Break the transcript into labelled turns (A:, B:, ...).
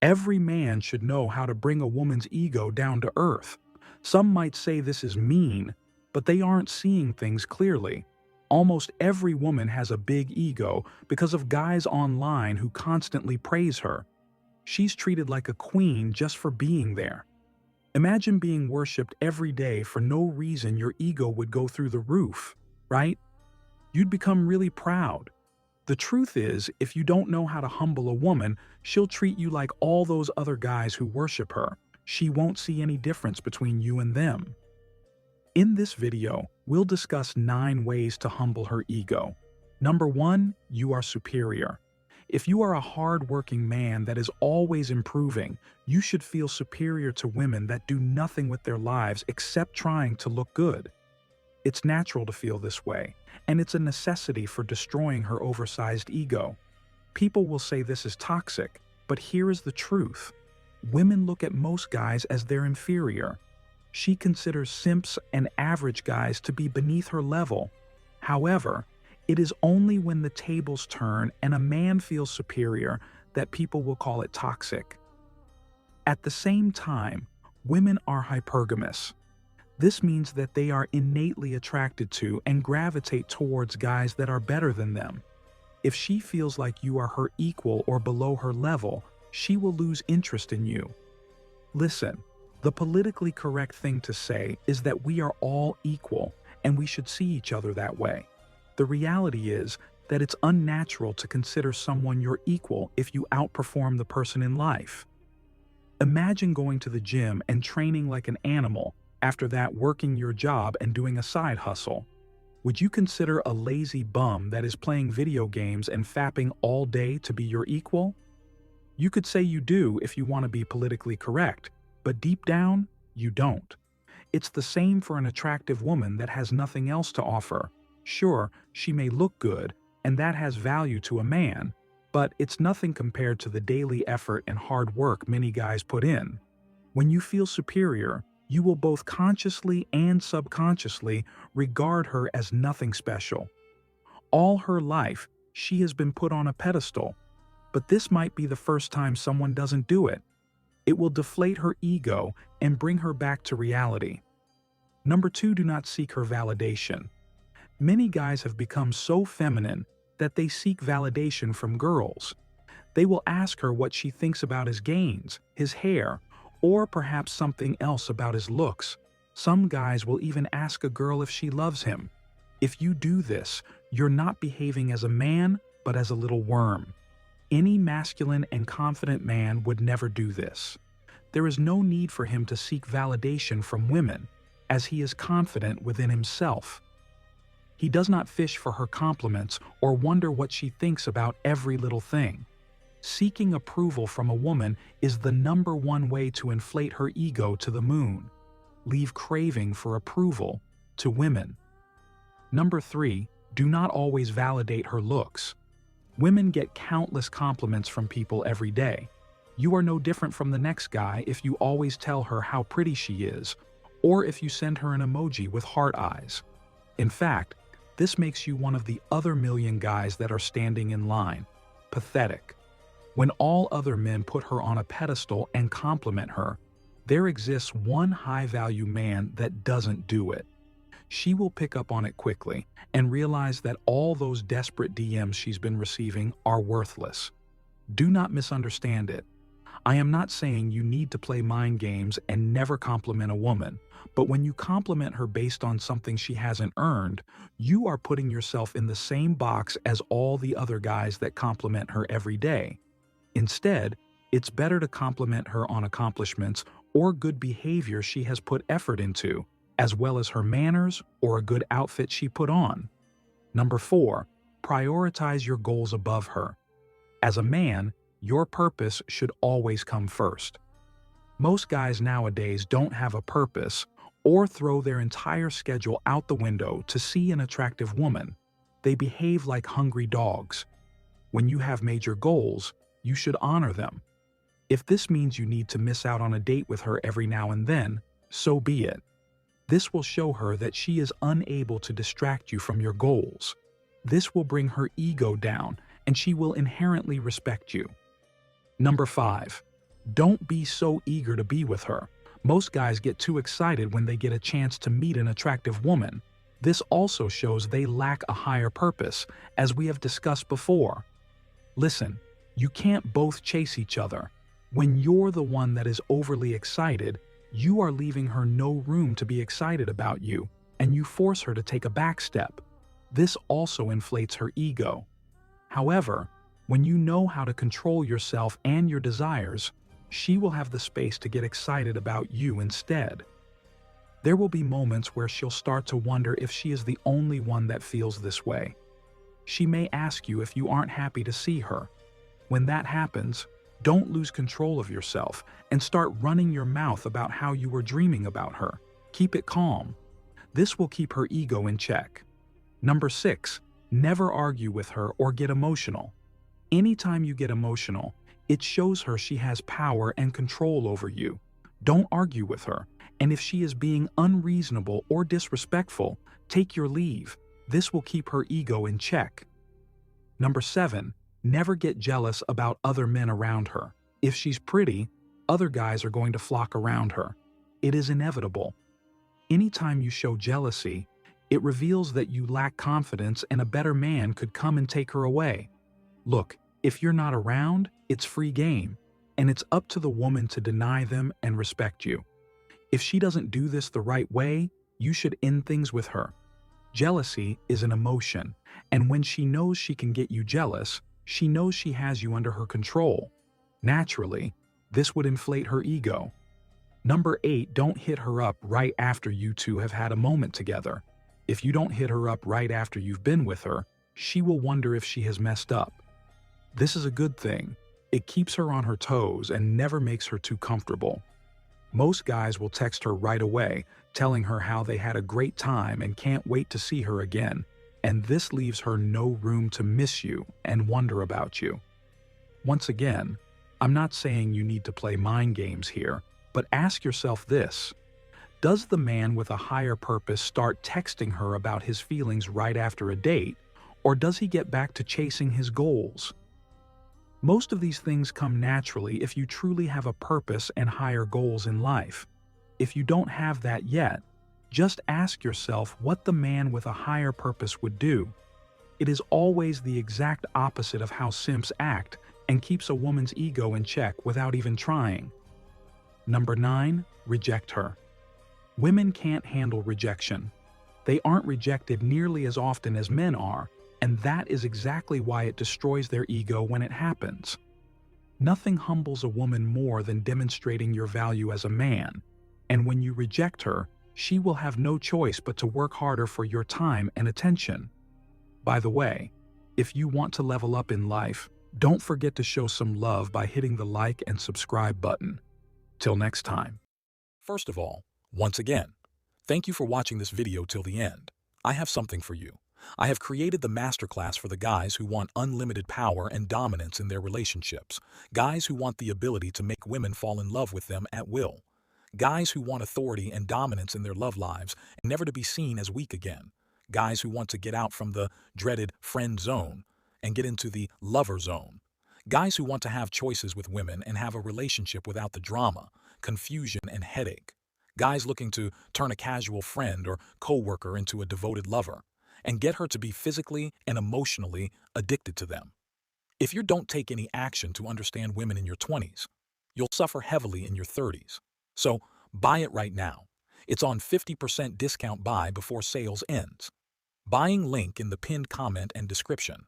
A: Every man should know how to bring a woman's ego down to earth. Some might say this is mean, but they aren't seeing things clearly. Almost every woman has a big ego because of guys online who constantly praise her. She's treated like a queen just for being there. Imagine being worshipped every day for no reason. Your ego would go through the roof, right? You'd become really proud. The truth is, if you don't know how to humble a woman, she'll treat you like all those other guys who worship her. She won't see any difference between you and them. In this video, we'll discuss 9 ways to humble her ego. Number 1, you are superior. If you are a hard-working man that is always improving, you should feel superior to women that do nothing with their lives except trying to look good. It's natural to feel this way, and it's a necessity for destroying her oversized ego. People will say this is toxic, but here is the truth. Women look at most guys as their inferior. She considers simps and average guys to be beneath her level. However, it is only when the tables turn and a man feels superior that people will call it toxic. At the same time, women are hypergamous. This means that they are innately attracted to and gravitate towards guys that are better than them. If she feels like you are her equal or below her level, she will lose interest in you. Listen, the politically correct thing to say is that we are all equal and we should see each other that way. The reality is that it's unnatural to consider someone your equal if you outperform the person in life. Imagine going to the gym and training like an animal, after that working your job and doing a side hustle. Would you consider a lazy bum that is playing video games and fapping all day to be your equal? You could say you do if you want to be politically correct, but deep down, you don't. It's the same for an attractive woman that has nothing else to offer. Sure, she may look good, and that has value to a man, but it's nothing compared to the daily effort and hard work many guys put in. When you feel superior, you will both consciously and subconsciously regard her as nothing special. All her life, she has been put on a pedestal, but this might be the first time someone doesn't do it. It will deflate her ego and bring her back to reality. Number 2, do not seek her validation. Many guys have become so feminine that they seek validation from girls. They will ask her what she thinks about his gains, his hair, or perhaps something else about his looks. Some guys will even ask a girl if she loves him. If you do this, you're not behaving as a man, but as a little worm. Any masculine and confident man would never do this. There is no need for him to seek validation from women, as he is confident within himself. He does not fish for her compliments or wonder what she thinks about every little thing. Seeking approval from a woman is the number 1 way to inflate her ego to the moon. Leave craving for approval to women. Number 3, do not always validate her looks. Women get countless compliments from people every day. You are no different from the next guy if you always tell her how pretty she is, or if you send her an emoji with heart eyes. In fact, this makes you one of the other million guys that are standing in line. Pathetic. When all other men put her on a pedestal and compliment her, there exists one high-value man that doesn't do it. She will pick up on it quickly and realize that all those desperate DMs she's been receiving are worthless. Do not misunderstand it. I am not saying you need to play mind games and never compliment a woman, but when you compliment her based on something she hasn't earned, you are putting yourself in the same box as all the other guys that compliment her every day. Instead, it's better to compliment her on accomplishments or good behavior she has put effort into, as well as her manners or a good outfit she put on. Number 4, prioritize your goals above her. As a man, your purpose should always come first. Most guys nowadays don't have a purpose or throw their entire schedule out the window to see an attractive woman. They behave like hungry dogs. When you have major goals, you should honor them. If this means you need to miss out on a date with her every now and then, so be it. This will show her that she is unable to distract you from your goals. This will bring her ego down, and she will inherently respect you. Number 5. Don't be so eager to be with her. Most guys get too excited when they get a chance to meet an attractive woman. This also shows they lack a higher purpose, as we have discussed before. Listen, you can't both chase each other. When you're the one that is overly excited, you are leaving her no room to be excited about you, and you force her to take a back step. This also inflates her ego. However, when you know how to control yourself and your desires, she will have the space to get excited about you instead. There will be moments where she'll start to wonder if she is the only one that feels this way. She may ask you if you aren't happy to see her. When that happens, don't lose control of yourself and start running your mouth about how you were dreaming about her. Keep it calm. This will keep her ego in check. Number 6, never argue with her or get emotional. Anytime you get emotional, it shows her she has power and control over you. Don't argue with her, and if she is being unreasonable or disrespectful, take your leave. This will keep her ego in check. Number 7, never get jealous about other men around her. If she's pretty, other guys are going to flock around her. It is inevitable. Anytime you show jealousy, it reveals that you lack confidence and a better man could come and take her away. Look, if you're not around, it's free game, and it's up to the woman to deny them and respect you. If she doesn't do this the right way, you should end things with her. Jealousy is an emotion, and when she knows she can get you jealous, she knows she has you under her control. Naturally, this would inflate her ego. Number 8, don't hit her up right after you two have had a moment together. If you don't hit her up right after you've been with her, she will wonder if she has messed up. This is a good thing. It keeps her on her toes and never makes her too comfortable. Most guys will text her right away, telling her how they had a great time and can't wait to see her again, and this leaves her no room to miss you and wonder about you. Once again, I'm not saying you need to play mind games here, but ask yourself this. Does the man with a higher purpose start texting her about his feelings right after a date, or does he get back to chasing his goals? Most of these things come naturally if you truly have a purpose and higher goals in life. If you don't have that yet, just ask yourself what the man with a higher purpose would do. It is always the exact opposite of how simps act and keeps a woman's ego in check without even trying. Number 9, reject her. Women can't handle rejection. They aren't rejected nearly as often as men are, and that is exactly why it destroys their ego when it happens. Nothing humbles a woman more than demonstrating your value as a man, and when you reject her, she will have no choice but to work harder for your time and attention. By the way, if you want to level up in life, don't forget to show some love by hitting the like and subscribe button. Till next time.
B: First of all, once again, thank you for watching this video till the end. I have something for you. I have created the masterclass for the guys who want unlimited power and dominance in their relationships, guys who want the ability to make women fall in love with them at will, guys who want authority and dominance in their love lives and never to be seen as weak again, guys who want to get out from the dreaded friend zone and get into the lover zone, guys who want to have choices with women and have a relationship without the drama, confusion, and headache, guys looking to turn a casual friend or coworker into a devoted lover and get her to be physically and emotionally addicted to them. If you don't take any action to understand women in your 20s, you'll suffer heavily in your 30s. So buy it right now. It's on 50% discount buy before sales ends. Buying link in the pinned comment and description.